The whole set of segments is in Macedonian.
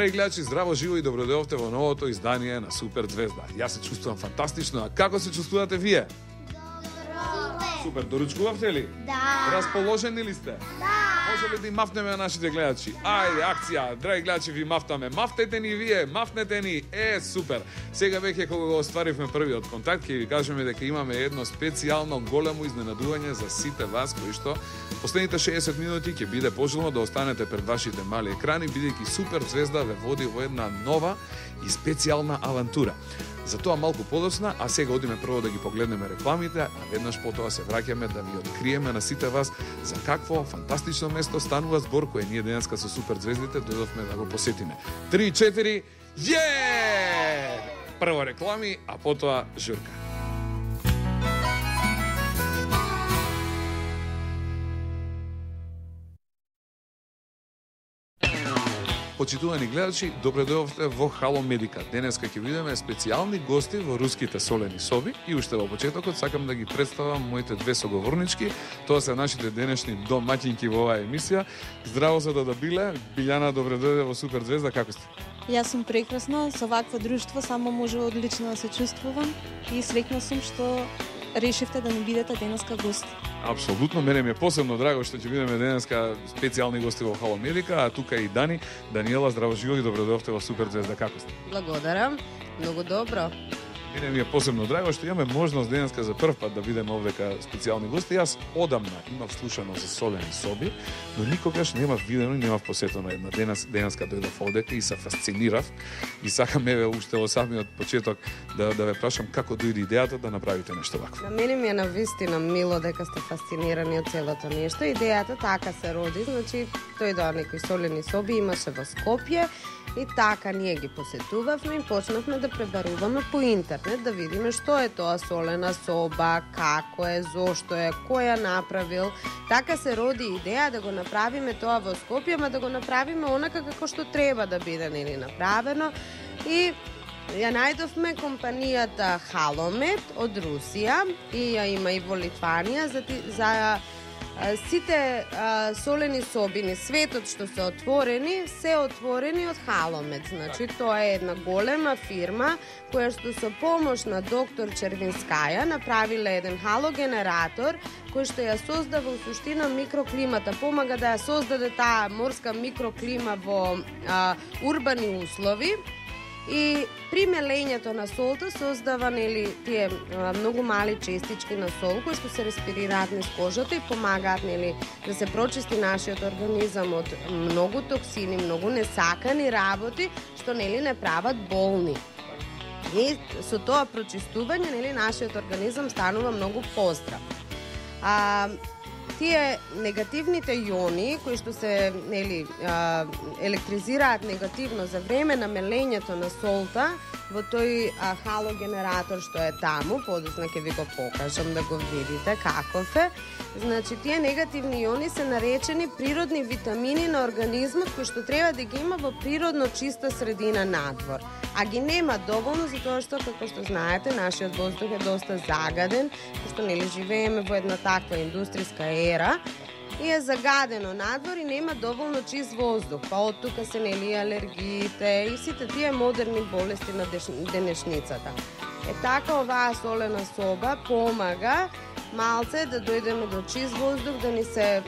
Драги гледачи, здраво, живо и добродојавте во новото издание на Супер Звезда. Јас се чувствувам фантастично, а како се чувствувате вие? Супер, доручкувавте ли? Да. Расположени ли сте? Да. Може ли да им мафнеме на нашите гледачи? Ајде, акција, драги гледачи, ви мафтаме. Мафтете ни вие, мафнете ни. Супер. Сега веќе кога го остваривме првиот контакт, ќе ви кажеме дека имаме едно специјално големо изненадување за сите вас кои што последните 60 минути ќе биде пожелно да останете пред вашите мали екрани, бидејќи Супер Звезда ве води во една нова и специјална авантура. За тоа малку подоцна, а сега одиме прво да ги погледнеме рекламите, а веднаш потоа се враќаме да ви откриеме на сите вас за какво фантастично место станува збор кое ние денеска со Супер Звездите дојдовме да го посетиме. 3, 4, Прво реклами, а потоа журка. Почитувани гледачи, добре дојдовте во Хало Медика. Денеска ќе видиме специјални гости во руските солени соби и уште во почетокот сакам да ги представам моите две соговорнички. Тоа се нашите денешни домаќинки во оваа емисија. Здраво се Биле. Билјана, добре дојде во Супер Звезда, како сте? Јас сум прекрасна, со вакво друштво само може одлично да се чувствувам и среќна сум што решивте да ни бидете денеска гости. Апсолутно, мене ми е посебно драго што ќе видиме денеска специјални гости во Хало Медика, а тука и Дани. Даниела, здраво живо и добро дојдовте во Супер Звезда, како сте? Благодарам, многу добро. Мене ми е посебно драго што имаме можност денеска за прв пат да видиме овдека специјални гости. Јас одамна имав слушано за солени соби, но никогаш немав видено и немав посетено една. Денеска дојдов овдека и се фасцинирав и сакам еве уште во самиот почеток да ве прашам како дојде идејата да направите нешто вакво. На мене ми е навистина мило дека сте фасцинирани од целото нешто. Идејата така се роди, значи дојдоа некои солени соби имаше во Скопје и така ние ги посетувавме и почнавме да пребаруваме по интернет да видиме што е тоа солена соба, како е, зошто е, кој ја направил. Така се роди идеја да го направиме тоа во Скопје, ама да го направиме онака како што треба да биде нели направено. И ја најдовме компанијата Халомед од Русија и ја има и во Литванија за сите солени соби на светот што се отворени од Халомед. Значи, тоа е една голема фирма која што со помош на доктор Червинскаја направила еден халогенератор кој што ја создава во суштина микроклимата, помага да ја создаде таа морска микроклима во урбани услови. И при мелењето на солта создава нели тие многу мали честички на сол кои што се респирираат низ кожата и помагаат нели да се прочисти нашиот организам од многу токсини, многу несакани работи што нели не прават болни. И со тоа прочистување нели нашиот организам станува многу поздрав. Тие негативните иони кои што се нели електризираат негативно за време на мелењето на солта во тој халогенератор што е таму, подоцна ќе ви го покажам да го видите каков е. Значи тие негативни иони се наречени природни витамини на организмот кои што треба да ги има во природно чиста средина надвор. А ги нема доволно затоа што како што знаете нашиот воздух е доста загаден, што нели живееме во една таква индустријска ера и е загадено надвор и нема доволно чист воздух. Па од тука се нели алергиите и сите тие модерни болести на денешницата. Така оваа солена соба помага малце да дојдеме до чист воздух, да ни се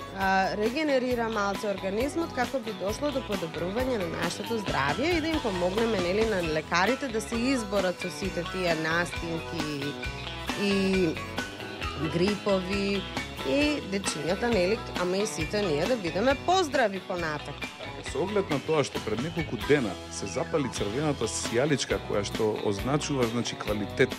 регенерира малце организмот како би дошло до подобрување на нашето здравје и да им помогнеме нели на лекарите да се изборат со сите тие настинки и грипови и дечињата нели, ама и сите ние да бидеме поздрави понатак. Со оглед на тоа што пред неколку дена се запали црвената сијаличка која што означува значи квалитет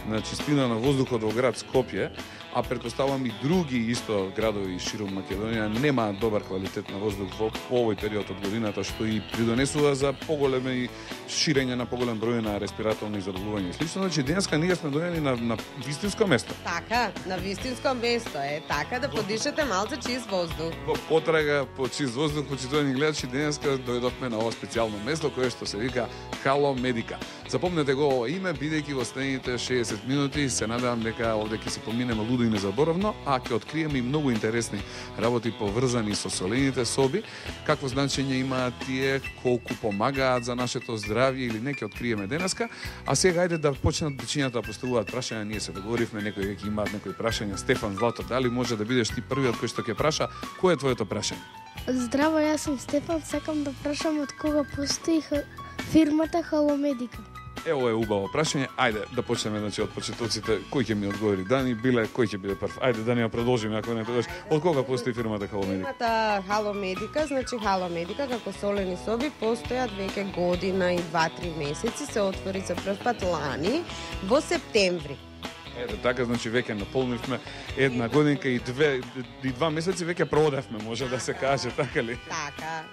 на чистина на воздухот во град Скопје, а претпоставувам и други исто градови широм Македонија немаат добар квалитет на воздух во овој период од годината, што и придонесува за поголеми ширење на поголем број на респираторни заболувања и слично. Значи денеска ние сме дојдени на вистинско место. Така, на вистинско место е така да подишете малце чист воздух. Во потрага по чист воздух, почитувани гледачи, денеска дојдовме на ова специјално место кое што се вика Хало Медика. Запомнете го ова име, бидејќи во следните 60 минути се надевам дека овде ќе се поминеме лудо и незаборавно, а ќе откриеме и многу интересни работи поврзани со солените соби, какво значење имаат тие, колку помагаат за нашето здравје или не, ќе откриеме денеска. А сега ајде да почнат дечињата да поставуваат прашања, ние се договоривме, некои веќе имаат некои прашања. Стефан, Злато, дали може да бидеш ти првиот кој што ќе праша, кој е твоето прашање? Здраво, јас сум Стефан, сакам да прашам од кога постои фирмата Халомедика. Ево е убаво прашање. Ајде да почнеме од почетоците. Кој ќе ми одговори? Дани, Биле, кој ќе биде прв? Ајде да не ја продолжиме ако не тогаш. Од кога постои фирмата Халомедика? Фирмата Халомедика, значи Халомедика како солени соби постојат веќе година и 2-3 месеци, се отвори за прв пат лани во септември. Ете така, значи веќе наполнивме една годинка и 2 месеци веќе продавме, може да се каже, така ли? Така.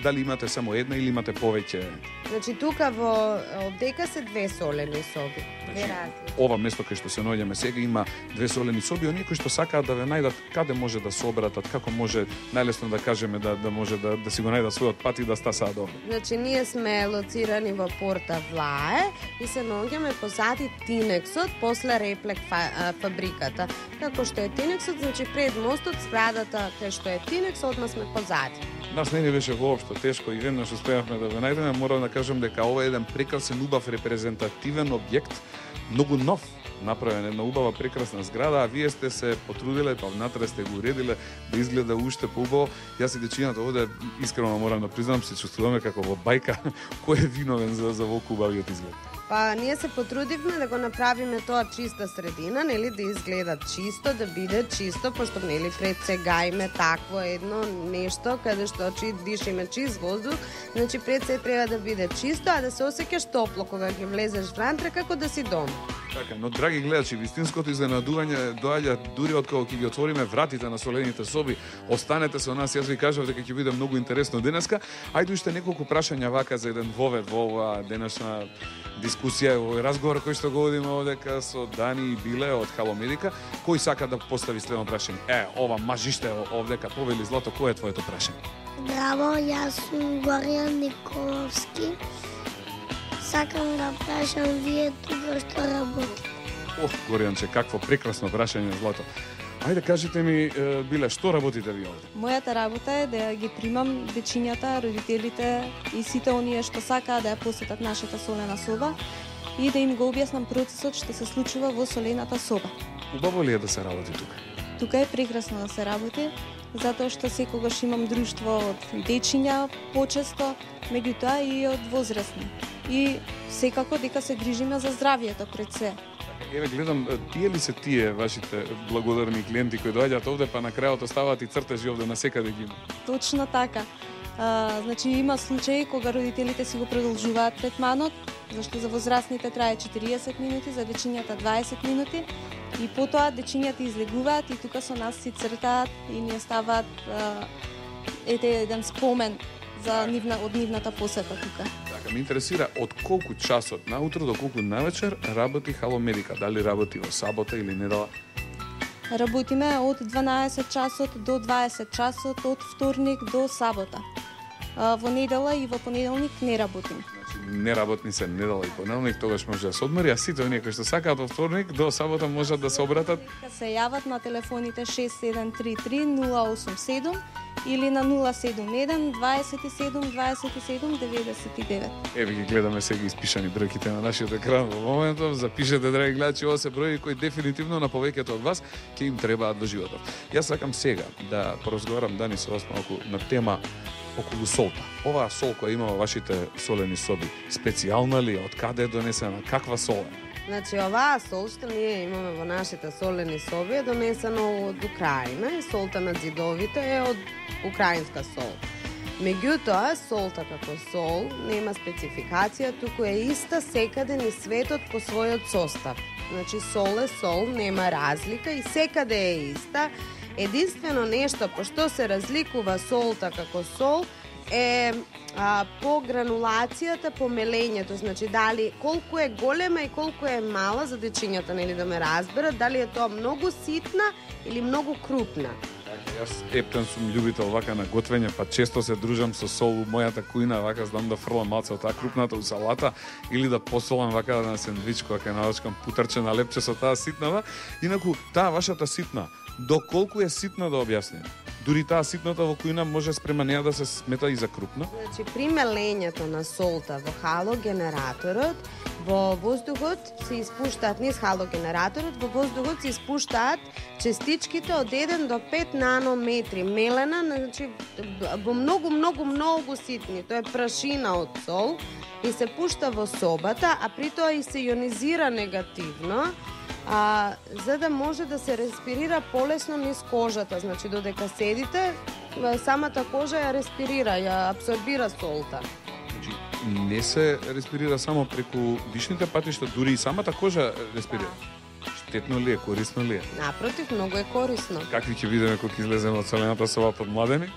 Дали имате само една или имате повеќе? Значи тука во одека се 2 солени соби. Две различни. Ова место кај што се наоѓаме сега има 2 солени соби, оние кои што сакаат да ве најдат каде може да се обратат, како може најлесно да кажеме да може да си го најдат својот пат и да стасаат овде. Значи ние сме лоцирани во Порта Влае и се наоѓаме позади Тинексот, после Реплек фабриката. Како што е Тинексот, значи пред мостот, зградата кај што е Тинекс, одма сме позади. Нас не ни беше воопшто тешко и веднаш успеавме да ве најдеме. Морам да кажам дека ова е еден прекрасен, убав, репрезентативен објект, многу нов, направен, една убава, прекрасна зграда, а вие сте се потрудиле, па внатре сте го уредиле да изгледа уште поубаво. Јас и дечињата овде искрено морам да признам, се чувствуваме како во бајка, кој е виновен за волку убавиот изглед. Па ние се потрудивме да го направиме тоа чиста средина, нели, да изгледа чисто, да биде чисто, пошто нели пред сега име такво едно нешто каде што дишиме чист воздух, значи пред се треба да биде чисто, а да се осеќаш топло кога ќе влезеш внатре како да си дома. Така, но драги гледачи, вистинското изненадување доаѓа дури од кога ќе ги отвориме вратите на солените соби. Останете со нас, јас ви кажав дека ќе биде многу интересно денеска. Ајде уште неколку прашања вака за еден вовед во оваа денешна дискусија, овој разговор кој што го водиме овдека со Дани и Биле од Халомедика. Кој сака да постави следно прашање? Ова мажиште овдека, повели Злато, кој е твоето прашање? Здраво, јас сум Горијан Николовски. Сакам да прашам вие тука што работите. Горијанче, какво прекрасно прашање, Злато. Ајде кажете ми, Биле, што работите ви овде? Мојата работа е да ги примам дечињата, родителите и сите оние што сакаат да ја посетат нашата солена соба и да им го објаснам процесот што се случува во солената соба. Убаво ли е да се работи тука? Тука е прекрасно да се работи, затоа што секогаш имам друштво од дечиња почесто, меѓутоа и од возрастни. И секако дека се грижиме за здравјето пред се. Еве гледам, тие ли се тие вашите благодарни клиенти кои доаѓаат овде па на крајот оставаат и цртежи овде на секаде ги има? Точно така. Значи има случаи кога родителите си го продолжуваат третманот, зашто за возрастните трае 40 минути, за дечињата 20 минути и потоа дечињата излегуваат и тука со нас си цртаат и ни оставаат еден спомен за од нивната посета тука. Така, ме интересира од колку часот наутро до колку навечер работи Халомедика? Дали работи во сабота или недела? Работиме од 12 часот до 20 часот од вторник до сабота. Во недела и во понеделник не работим. Значи, неработни се недела и понеделник, тогаш може да се одмори, а сите оние кои што сакаат од вторник до сабота можат да се обратат. Се јават на телефоните 6733 087 или на 071 27 27 99. Еве ги гледаме сега испишани бројките на нашиот екран во моментов. Запишете, драги гледачи, ова се бројки кои дефинитивно на повеќето од вас ќе им требаат во животот. Јас сакам сега да поразговарам Дани со вас малку на тема околу солта. Оваа сол која има во вашите солени соби, специјална ли е? Од каде е донесена? Каква сол е? Значи, оваа сол што ние имаме во нашите солени соби е донесено од Украина и солта на зидовите е од украинска сол. Меѓутоа, солта како сол нема спецификација, туку е иста секаде низ светот по својот состав. Значи, сол е сол, нема разлика и секаде е иста. Единствено нешто по што се разликува солта како сол е по гранулацијата, по мелењето, значи дали колку е голема и колку е мала за дечињата, нели да ме разберат, дали е тоа многу ситна или многу крупна. Јас ептен сум љубител вака на готвење, па често се дружам со сол у мојата кујна, вака знам да фрлам малце од таа крупната у салата или да посолам вака на сендвич кога ќе навачкам путарче на лепче со таа ситнава. Инаку таа вашата ситна, доколку е ситна да објасним? Дури таа ситната во кујна може спрема неа да се смета и за крупна? Значи, при мелењето на солта во халогенераторот, во воздухот се испуштаат, низ халогенераторот, во воздухот се испуштаат частичките од 1 до 5 нанометри мелена, значи во многу ситни. Тоа е прашина од сол и се пушта во собата, а при тоа и се ионизира негативно, за да може да се респирира полесно низ кожата. Значи, додека седите, самата кожа ја респирира, ја абсорбира солта. Значи, не се респирира само преку дишните патишта, дури и самата кожа респирира. Штетно ли е, корисно ли е? Напротив, многу е корисно. Какви ќе видиме кога излеземе од солената соба подмладени?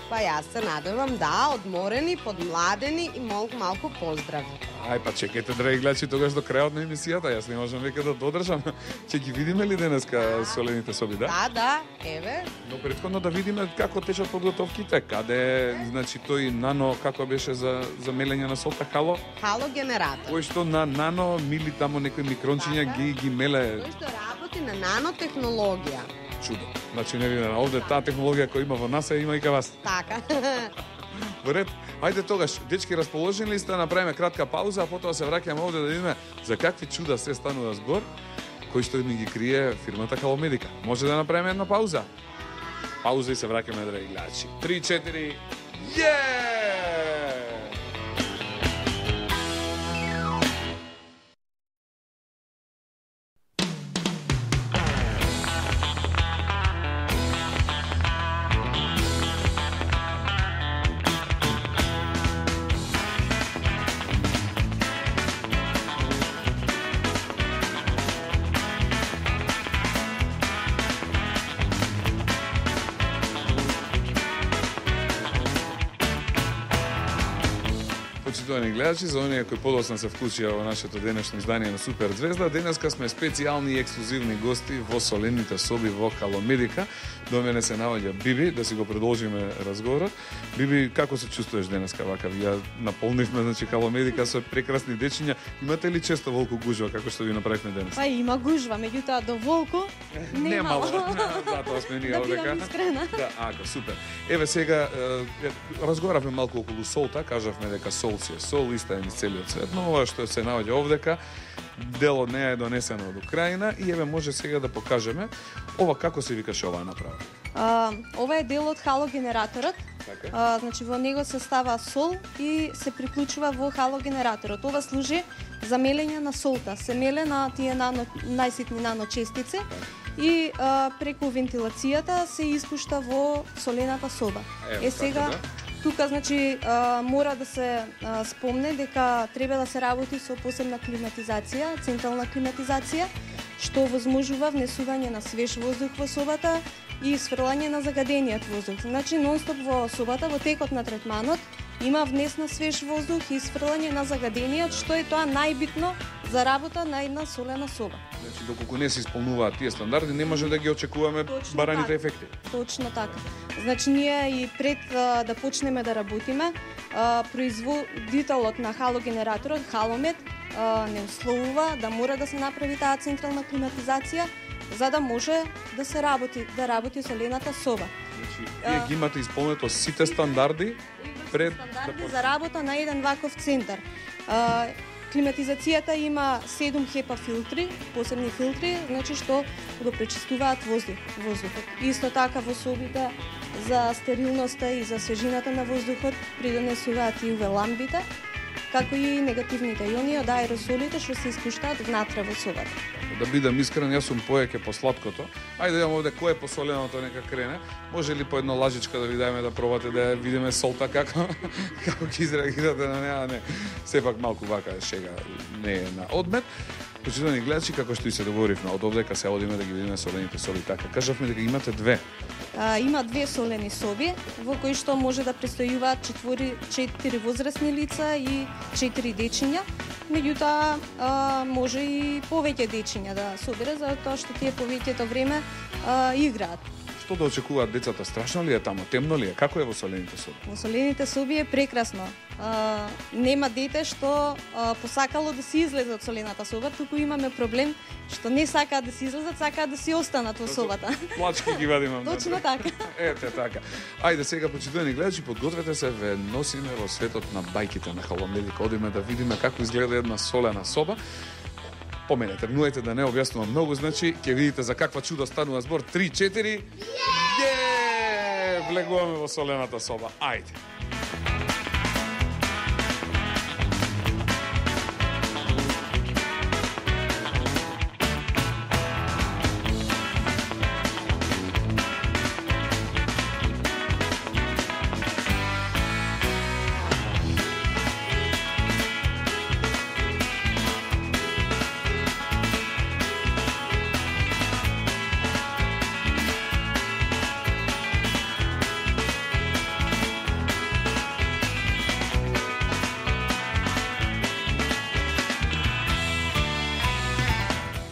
Па јас се надевам, да, одморени, подмладени и малку поздрави. Ај, па чекајте, драги гледачи, тогаш до крајот на емисијата, јас не можам веќе да додржам. Ќе ги видиме ли денеска солените соби, да? Да, еве. Но претходно да видиме како течат подготовките, каде, значи, тој нано, како беше за мелење на солта, Халогенератор. Кој што на нано мили тамо некои микрончиња ги меле. Кој што работи на нанотехнологија. Чудо. Значи, не видиме, овде таа технологија која има во нас, има и кај вас. Така. Во ред, ајде тогаш, дечки, расположени ли сте, направиме кратка пауза, а потоа се враќаме овде да видиме за какви чуда се станува збор, кои што ни ги крие фирмата Халомедика. Може да направиме една пауза? Пауза и се враќаме, драги гледачи. 3-4, Почитувани гледачи, за оние кои подоцна се вклучија во нашето денешно издание на Супер Звезда, денеска сме специјални и ексклузивни гости во солените соби во Халомедика. До мене се наоѓа Биби, да си го продолжиме разговорот. Биби, како се чувствуваш денеска вака? Ја наполнивме, значи, Халомедика со прекрасни дечиња. Имате ли често волку гужва, како што ви направивме денес? Па има гужва, меѓутоа до волку немало. Затоа сме ние Да овдека. бидам искрена. Да, супер. Еве сега разговаравме малку околу солта, кажавме дека сол си е сол, иста е низ целиот свет, но ова што се наоѓа овдека, дел од неа е донесено од Украина и еве може сега да покажеме ова како се викаше оваа направа. Ова е дел од халогенераторот. Така. Значи во него се става сол и се приклучува во халогенераторот. Ова служи за мелење на солта. Се меле на тие најситни наночестици и преку вентилацијата се испушта во солената соба. Сега тука, значи, мора да се спомне дека треба да се работи со посебна климатизација, централна климатизација, што возможува внесување на свеж воздух во собата и сврлање на загадениот воздух. Значи, нонстоп во собата, во текот на третманот, има внес на свеж воздух и сврлање на загадениот, што е тоа најбитно за работа на една солена соба. Значи, доколку не се исполнуваат тие стандарди, не може да ги очекуваме бараните ефекти. Точно така. Значи, ние и пред да почнеме да работиме, производителот на халогенераторот, Халомед, не условува да мора да се направи таа централна климатизација, за да може да се работи солената соба. Значи, вие ги имате исполнето сите стандарди пред за работа на еден ваков центар. Климатизацијата има 7 HEPA филтри, посебни филтри, значи што го пречистуваат воздухот. Исто така во собите за стерилноста и за свежината на воздухот придонесуваат и UV ламбите, како и негативните иони од аеросолите што се испуштаат внатре во собата. Да бидам искрен, јас сум поеќе по сладкото. Ајде да овде кој е посоленото, нека крене. Може ли по една лажичка да ви дајме да пробате да видиме солта како ќе изреагирате на неа, не. Сепак малку вака шега, не е на одмет. Почитувани гледачи, како што и се договоривме, од овдека се одиме да ги видиме солените соби така. Кажавме дека имате две. Има две солени соби во кои што може да престојуваат 4 возрастни лица и 4 дечиња. Меѓутоа може и повеќе дечиња да собере, затоа што тие повеќето време играат. Што да очекуваат децата? Страшно ли е таму? Темно ли е? Како е во солените соби? Во солените соби е прекрасно. Нема дете што посакало да си излезе од солената соба, туку имаме проблем што не сакаат да си излезат, сакаат да си останат во собата. Плачки ги вадиме. Точно така. Ете така. Ајде сега, почитувани гледачи, подгответе се, ве носиме во светот на бајките на Хало Медика. Одиме да видиме како изгледа една солена соба. По мене тргнувајте да не објаснувам многу, значи ќе видите за каква чудо станува збор. 3-4. Влегуваме во солената соба. Ајде.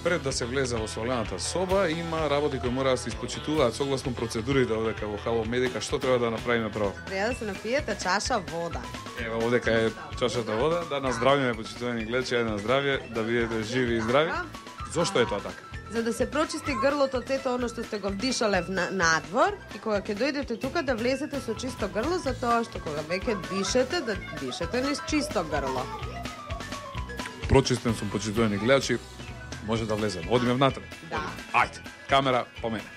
Пред да се влезе во солената соба, има работи кои мора да се испочитуваат согласно процедурите овдека во Хало Медика. Што треба да направиме прво? Треба да се напиете чаша вода. Ева, овдека е чашата вода. Да наздравиме, почитувани гледачи, на здравје, да бидете живи и здрави. Зошто е тоа така? За да се прочисти грлото, сето оно што сте го вдишале надвор, и кога ќе дојдете тука да влезете со чисто грло, за тоа што кога веќе дишете, да дишете низ чисто грло. Прочистен сум, почитувани гледачи. Може да влеземе. Одиме внатре? Да. Ајде, камера по мене.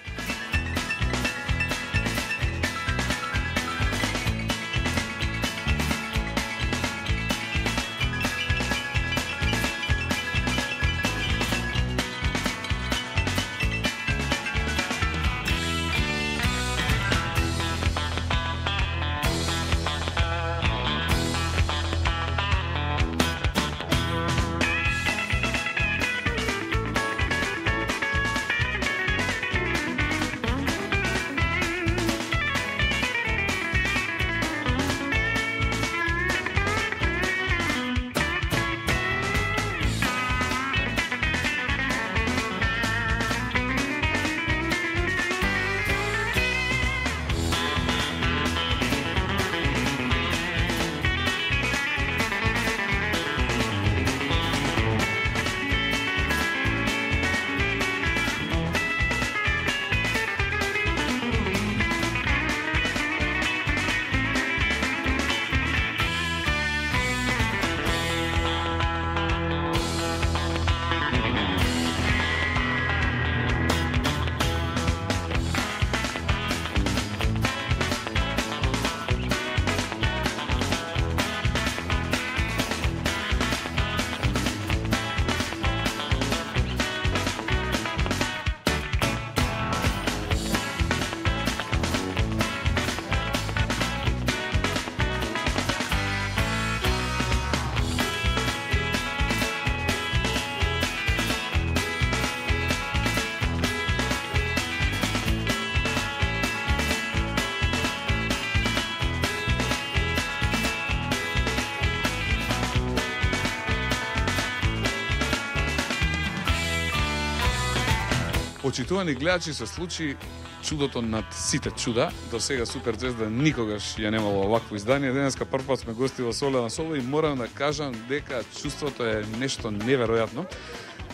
Почитувани гледачи, се случи чудото над сите чуда. До сега Супер Звезда никогаш ја немало овакво издание. Денеска прв пат сме гости во солена соба и морам да кажам дека чувството е нешто неверојатно.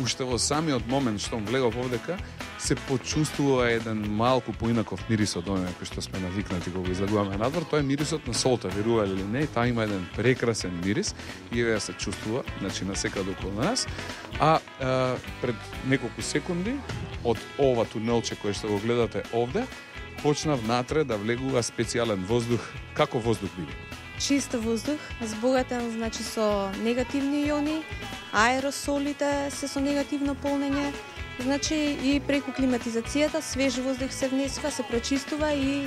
Уште во самиот момент што влегов овдека, се почувствува еден малку поинаков мирис од оној кој што сме навикнати кога излегуваме надвор. Тоа е мирисот на солта, верували или не. Таа има еден прекрасен мирис и ја се чувствува, значи насекаде околу нас. Пред неколку секунди од ова тунелче кое што го гледате овде, почна внатре да влегува специјален воздух. Како воздух биде? Чист воздух, збогатен значи со негативни иони, аеросолите се со негативно полнење, значи и преку климатизацијата свеж воздух се внесува, се прочистува и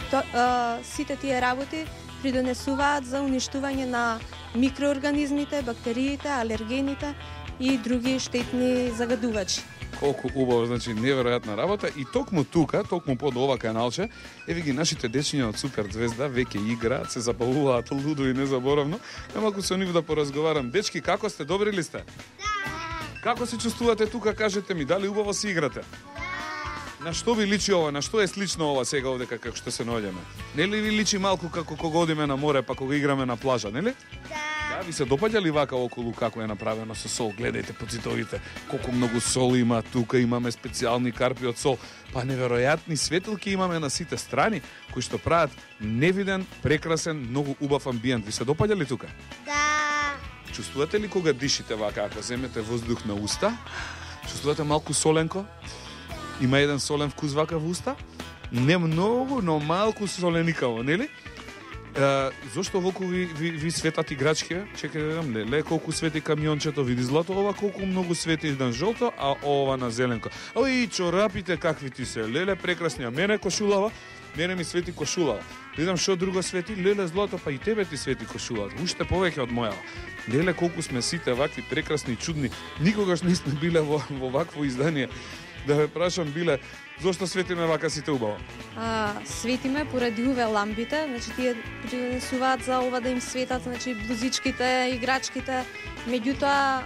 сите тие работи придонесуваат за уништување на микроорганизмите, бактериите, алергените и други штетни загадувачи. Колку убаво, значи неверојатна работа и токму тука, токму под ова каналче, еви ги нашите дечиња од Супер Звезда веќе играат, се забавуваат лудо и незаборавно. Немалку со нив да поразговарам. Дечки, како сте? Добри ли сте? Да. Како се чувствувате тука? Кажете ми, дали убаво си играте? Да. На што ви личи ова? На што е слично ова сега овде како што се наоѓаме? Нели ви личи малку како кога одиме на море па кога играме на плажа, нели? Да, ви се допаѓа ли вака околу како е направено со сол? Гледајте по цитовите, колку многу сол има, тука имаме специјални карпи од сол, па неверојатни светилки имаме на сите страни кои што прават невиден, прекрасен, многу убав амбиент. Ви се допаѓа ли тука? Да. Чувствувате ли кога дишите вака, ако земете воздух на уста? Чувствувате малку соленко? Има еден солен вкус вака во уста? Не многу, но малку соленикаво, нели? Зошто волку ви светат играчки? Чекај да видам, леле, колку свети камиончето, види злато, ова колку многу свети на жолто, а ова на зеленко. И чорапите какви ти се, леле, прекрасни, а мене кошулава, мене ми свети кошулава. Видам што друго свети, леле, злато, па и тебе ти свети кошулава, уште повеќе од мојава. Леле, колку сме сите вакви прекрасни, чудни, никогаш не сме биле во вакво издание. Да ве прашам, биле, зошто светиме вака сите убаво? Светиме поради уве лампите, значи тие принесуваат за ова да им светат, значи блузичките, играчките. Меѓутоа,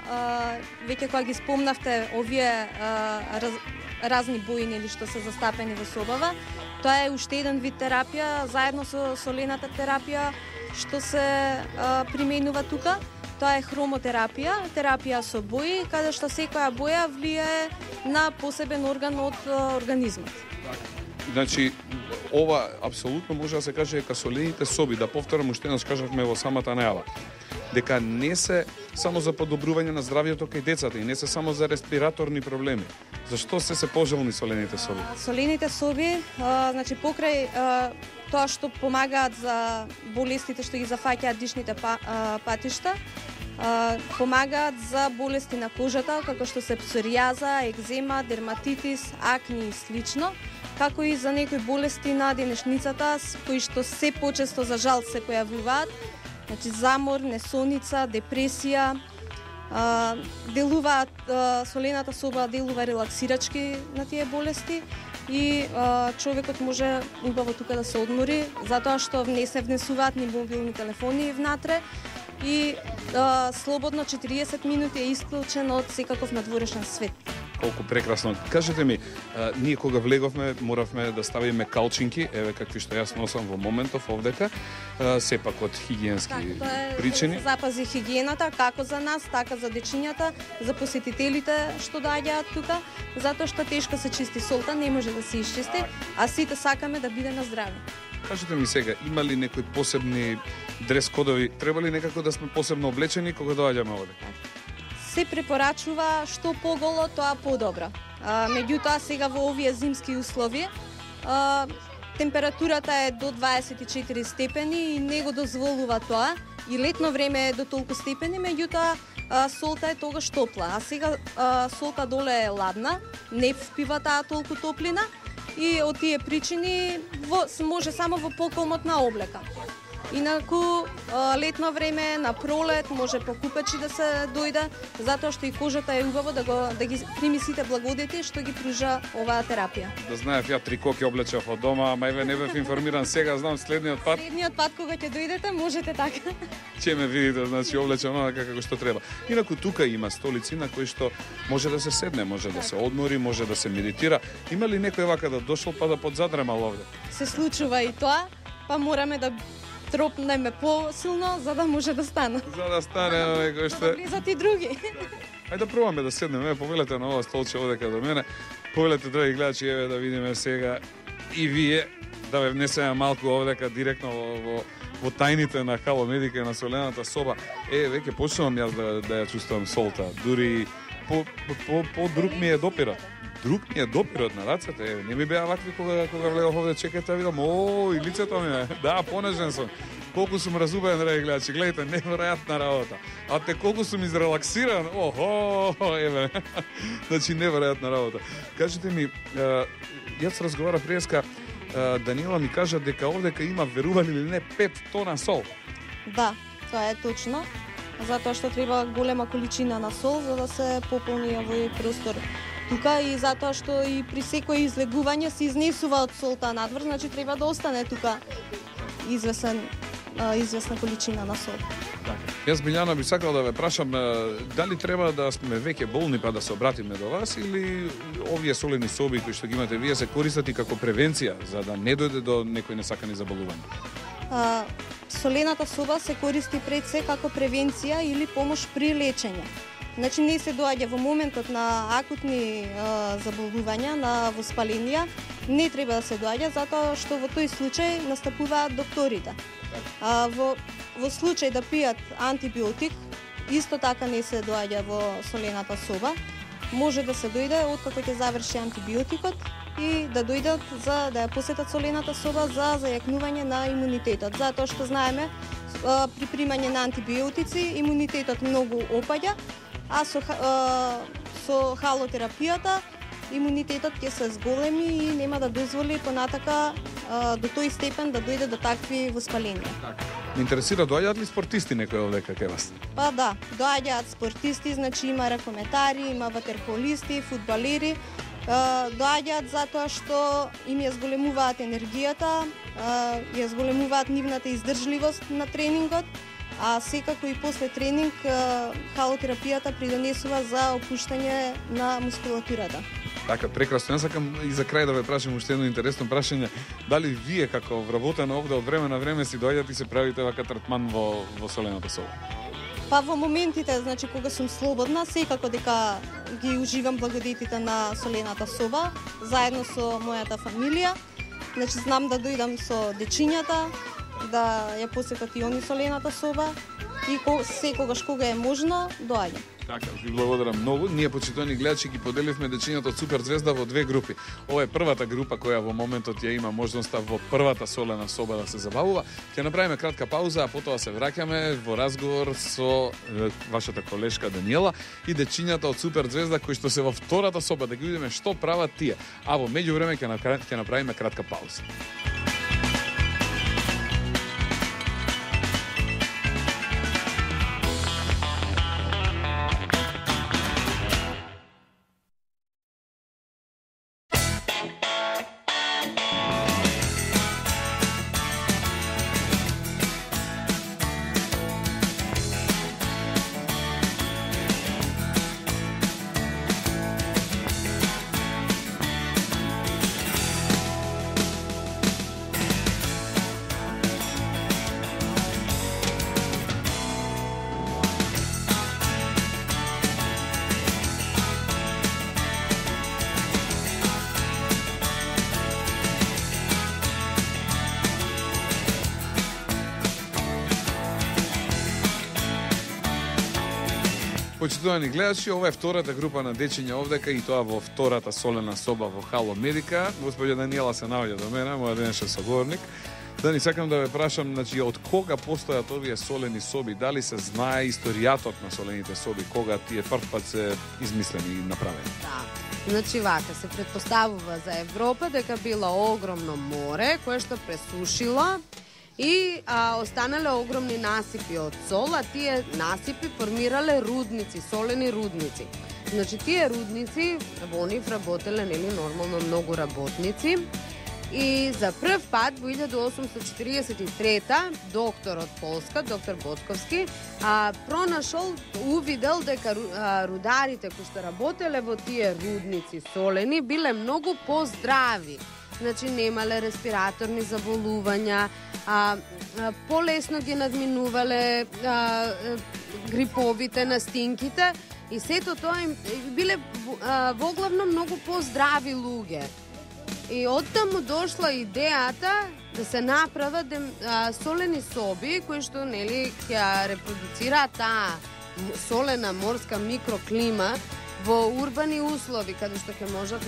веќе кога ги спомнавте овие разни боини или што се застапени во собава, тоа е уште еден вид терапија, заедно со солената терапија што се применува тука. Тоа е хромотерапија, терапија со бои, каде што секоја боја влијае на посебен орган од организмот. Значи, ова апсолутно може да се каже дека солените соби, да повторам уште еднаш кажавме во самата најава, дека не се само за подобрување на здравјето кај децата и не се само за респираторни проблеми. Зашто се пожелни солените соби? Солените соби, значи покрај тоа што помагаат за болестите што ги зафаќаат дишните патишта, помагаат за болести на кожата, како што се псоријаза, екзема, дерматитис, акни и слично, како и за некои болести на денешницата, кои што се почесто за жал се појавуваат, значи замор, несоница, депресија, делуваат солената соба делува релаксирачки на тие болести и човекот може убаво тука да се одмори, затоа што не се внесуваат ни мобилни телефони внатре и слободно 40 минути е исклучен од секаков надворешен свет. Колку прекрасно. Кажете ми, ние кога влеговме, моравме да ставиме калчинки, еве какви што јас носам во моментов овдека, сепак од хигиенски причини. Запази хигиената, како за нас, така за дечињата, за посетителите што доаѓаат тука, затоа што тешко се чисти солта, не може да се исчисти, а сите сакаме да биде на здраве. Кажете ми сега, има ли некои посебни дрес кодови? Треба ли некако да сме посебно облечени кога доаѓаме овде? Се препорачува што поголо, тоа подобро. Меѓутоа сега во овие зимски услови температурата е до 24 степени и не го дозволува тоа. И летно време е до толку степени, меѓутоа солта е тогаш топла. А сега солта доле е ладна, не впива таа толку топлина и од тие причини може само во поколмотна облека. Инаку летно време, на пролет, може по купечи да се дојде, затоа што и кожата е убаво да ги прими сите благодети што ги пружа оваа терапија. Да знаев, ја трикоки облечав од дома, ама еве не бев информиран сега, знам следниот пат. Следниот пат кога ќе дојдете, можете така. Ќе ме видите, значи облечам онака како што треба. Инаку тука има столици на кои што може да се седне, може да се одмори, може да се медитира. Има ли некој вака да дошол па да подзадремал овде? Се случува и тоа, па мораме да тропнеме посилно за да може да стане. За да стане некој што... Да влизат и други. Ајде да пробаме да седнеме, повелете на ова столче овдека до мене. Повелете, драги гледачи, еве да видиме сега и вие, да ве внесеме малку овдека директно во тајните на Хало Медика и на солената соба. Веќе почнувам јас да ја чувствувам солта. Дури по друг ми е допират. Друг ми е допирот на рацете, не ми беа вакви кога влегов овде, чекајте да видам, и лицето ми е, да, понежен сум. Колку сум разубен, драги гледачи, гледайте, неверојатна работа. А те колку сум изрелаксиран, еве, значи неверојатна работа. Кажете ми, јас разговарав преска, Даниела ми кажа дека овдека има, верували или не, 5 тона сол. Да, тоа е точно, затоа што треба голема количина на сол за да се пополни овој простор тука и затоа што и при секој излегување се изнесува од солта надвор, значи треба да остане тука известна количина на сол. Јас, Билјана, би сакал да ве прашам дали треба да сме веќе болни па да се обратиме до вас или овие солени соби кои што ги имате вие се користат и како превенција за да не дојде до некои несакани заболувања? Солената соба се користи пред се како превенција или помош при лечење. Значи не се доаѓа во моментот на акутни заболувања, на воспаленија, не треба да се доаѓа затоа што во тој случај настапуваат докторите. Во случај да пијат антибиотик, исто така не се доаѓа во солената соба. Може да се дојде откако ќе заврши антибиотикот и да дојдат за да ја посетат солената соба за зајакнување на имунитетот. Затоа што знаеме при примање на антибиотици имунитетот многу опаѓа, а со халотерапијата имунитетот ќе се зголеми и нема да дозволи понатака до тој степен да дојде до такви воспаленија. Ме интересира, доаѓаат ли спортисти некои овде кај вас? Па да, доаѓаат спортисти, значи има ракометари, има ватерполисти, фудбалери, доаѓаат затоа што им ја зголемуваат енергијата, ја зголемуваат нивната издржливост на тренингот, а секако и после тренинг халотерапијата придонесува за опуштање на мускулатурата. Така, прекрасно. Јас сакам и за крај да ве прашам уште едно интересно прашање. Дали вие како вработена овде од време на време си доаѓате и се правите вака третман во солената соба? Па во моментите, значи кога сум слободна, секако дека ги уживам благодетите на солената соба, заедно со мојата фамилија. Значи знам да дојдам со дечињата, да ја посетат и они солената соба и секогаш кога е можно, доаѓам. Така, ви благодарам многу. Ние, почитувани гледачи, ги поделивме дечињата од Супер Звезда во две групи. Ова е првата група која во моментот ја има можноста во првата солена соба да се забавува. Ќе направиме кратка пауза, а потоа се враќаме во разговор со вашата колешка Даниела и дечињата од Супер Звезда кои што се во втората соба, да ги видиме што прават тие. А во меѓувреме ќе направиме кратка пауза. Почитувани гледачи, ова е втората група на дечиња овдека и тоа во втората солена соба во Хало Медика. Господја Даниела се наоѓа до мене, моја денешен соговорник. Дани, сакам да ве прашам, значи, од кога постојат овие солени соби? Дали се знае историјатот на солените соби? Кога тие прв пат се измислени и направени? Да. Значи вака, се предпоставува за Европа дека било огромно море кое што пресушило и останале огромни насипи од сол, а тие насипи формирале рудници, солени рудници. Значи тие рудници, во нив работеле нормално многу работници. И за прв пат во 1843 докторот Полска, доктор Ботковски, пронашол, увидел дека рударите кои што работеле во тие рудници солени биле многу поздрави. Значи немале респираторни заболувања, полесно ги надминувале гриповите, настинките и сето тоа им биле воглавно многу поздрави луѓе. И оттаму дошла идејата да се направат солени соби кои што ќе репродуцираат таа солена морска микроклима во урбани услови, каде што ќе можат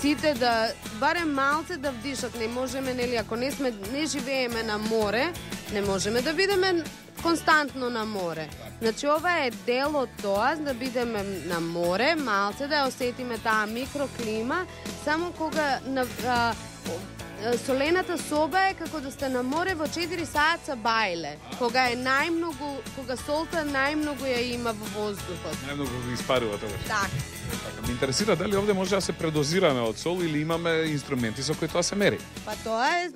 сите да барем малце да вдишат. Не можеме, ако не живееме на море, не можеме да бидеме константно на море. Значи ова е дел од тоа, да бидеме на море, малце да ја осетиме таа микроклима, само кога солената соба е како да сте на море во 4 саат бајле, кога солта најмногу ја има во воздухот. Најмногу ги испарува тогаш. Така. Ме интересира дали овде може да се предозираме од сол или имаме инструменти со кои тоа се мери. Па тоа е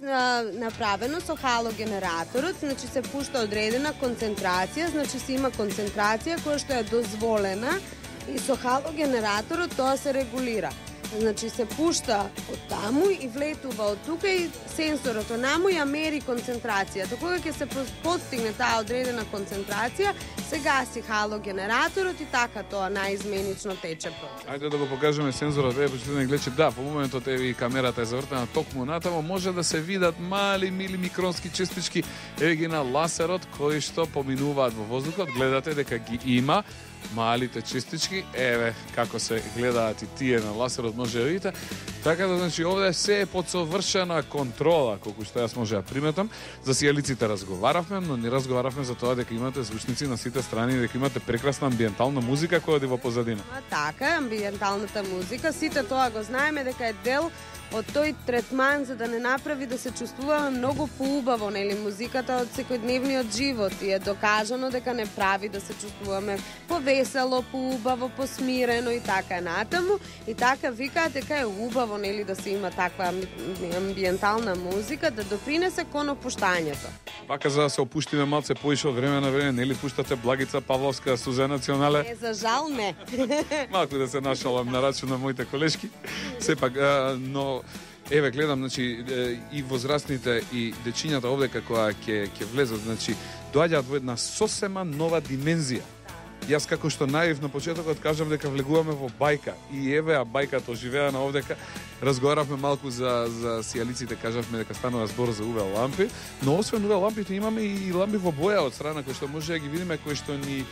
направено со халогенераторот, значи се пушта одредена концентрација, значи се има концентрација која што е дозволена и со халогенераторот тоа се регулира. Значи се пушта од таму и влетува од тука и сенсорот онаму ја мери концентрацијата. Кога ќе се постигне таа одредена концентрација, се гаси халогенераторот и така тоа наизменично тече процес. Ајде да го покажеме сензорот, почитувани гледачи. Да, по моментот и камерата е завртена токму натаму, може да се видат мали микронски честички ги на ласерот кои што поминуваат во воздухот. Гледате дека ги има малите честички, еве како се гледаат и тие на ласерот, може да видите. Така да, значи, овде се е под совршена контрола, колку што јас може да приметам. За сијалиците разговаравме, но не разговаравме за тоа дека имате звучници на сите страни и дека имате прекрасна амбиентална музика која оди во позадина. Така, амбиенталната музика, сите тоа го знаеме дека е дел од тој третман за да не направи да се чувствуваме многу поубаво, нели, музиката од секојдневниот живот и е докажано дека не прави да се чувствуваме повесело, поубаво, посмирено и така натаму. И така викаат дека е убаво, нели, да се има таква амбиентална музика да допринесе кон опуштањето. Вака за да се опуштиме малце поише од време на време, нели пуштате Благица Павловска, Суза Национале? Не, за жал не. Малку да се нашалам на рачун на моите колешки. Сепак, но еве гледам, значи и возрастните и дечињата овде како ќе влезат, значи доаѓаат во една сосема нова димензија. Јас како што наив на почетокот кажам дека влегуваме во бајка и еве бајката оживеана овдека. Разговаравме малку за сијалиците, кажавме дека станува збор за UV лампи, но освен UV лампите имаме и лампи во боја од страна кои што може да ги видиме, кои што ни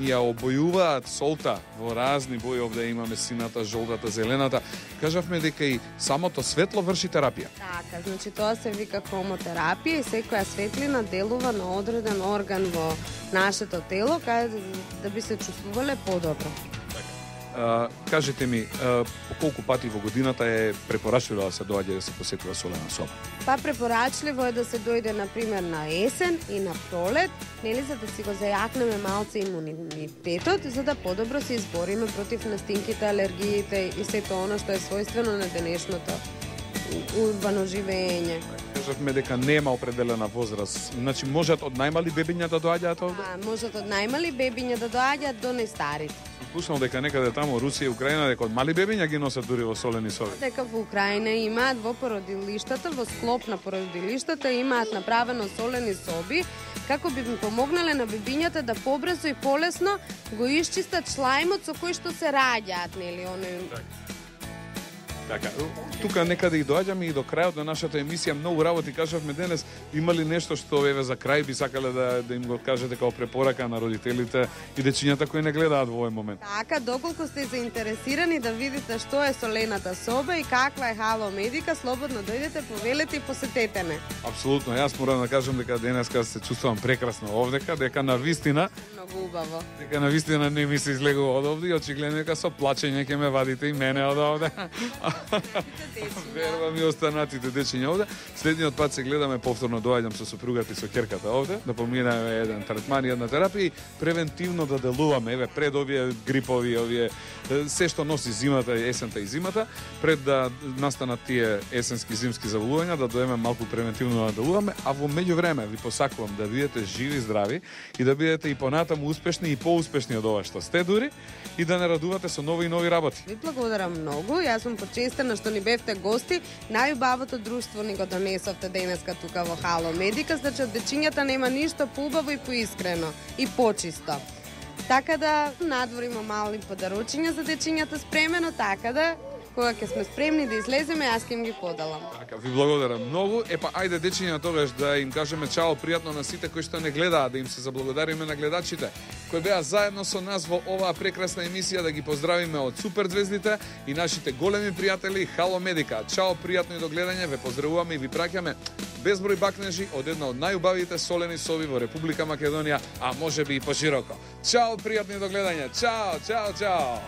ја обојуваат солта во разни бои. Овде имаме сината, жолтата, зелената. Кажавме дека и самото светло врши терапија. Така, значи тоа се вика хромотерапија и секоја светлина делува на одреден орган во нашето тело, каде да би се чувствувале подобро. Кажете ми, колку пати во годината е препорачливо да се доаѓа да се посетува солена соба? Па препорачливо е да се дојде, например, на есен и на пролет, нели, за да си го зајакнеме малце имунитетот, за да подобро се избориме против настинките, алергиите и сето оно што е својствено на денешното урбано живење. Кажавме дека нема определена возраст. Значи можат од најмали бебиња да доаѓаат овде? Можат од најмали бебиња да доаѓаат до најстарите. Слушнал дека некаде таму Русија и Украина дека од мали бебиња ги носат дури во солени соби. Дека во Украина имаат во породилиштата, во склоп на породилиштата имаат направено солени соби како би им помогнале на бебињата да побрзо и полесно го исчистат шлајмот со кој што се раѓаат, нели, Така, тука некаде и доаѓаме и до крајот на нашата емисија. Многу работи кажавме денес. Има ли нешто што еве за крај би сакале да им го кажете како препорака на родителите и дечињата кои не гледаат во овој момент? Така, доколку сте заинтересирани да видите што е солената соба и каква е Halo Medica, слободно дојдете, повелете и посетете не. Апсолутно, јас морам да кажам дека денеска се чувствувам прекрасно овдека, дека навистина многу убаво. Дека навистина не ми се излегува од овде и очигледно дека со плачење ќе ме вадите и мене од овде. Верувам и останатите дечиња овде. Следниот пат се гледаме, повторно доаѓам со сопругата и со ќерката овде, да поминеме еден третман и една терапија и превентивно да делуваме, еве, пред овие грипови, овие се што носи зимата, есента и зимата, пред да настанат тие есенски зимски заболувања, да доеме малку превентивно да делуваме, а во меѓувреме ви посакувам да бидете живи, здрави и да бидете и понатаму успешни и поуспешни од ова што сте дури и да не радувате со нови и нови работи. Ви благодарам многу. Јас сум почестена што ни бевте гости. Најубавото друштво ни го донесовте денеска тука во Halo Medica, значи од дечињата нема ништо поубаво и поискрено и почисто. Така да надворимо мали подарочиња за дечињата спремено, така да кога ќе сме спремни да излеземе, јас ќе им ги подалам. Така, ви благодарам многу. Епа, ајде дечиња тогаш да им кажеме чао пријатно на сите кои што не гледаат, да им се заблагодариме на гледачите кои беа заедно со нас во оваа прекрасна емисија, да ги поздравиме од суперзвездите и нашите големи пријатели Halo Medica. Чао, пријатно и до гледање, ве поздравуваме и ви праќаме безброј бакнежи од една од најубавите солени соби во Република Македонија, а можеби и пошироко. Чао, пријатно и до гледање. Чао, чао, чао.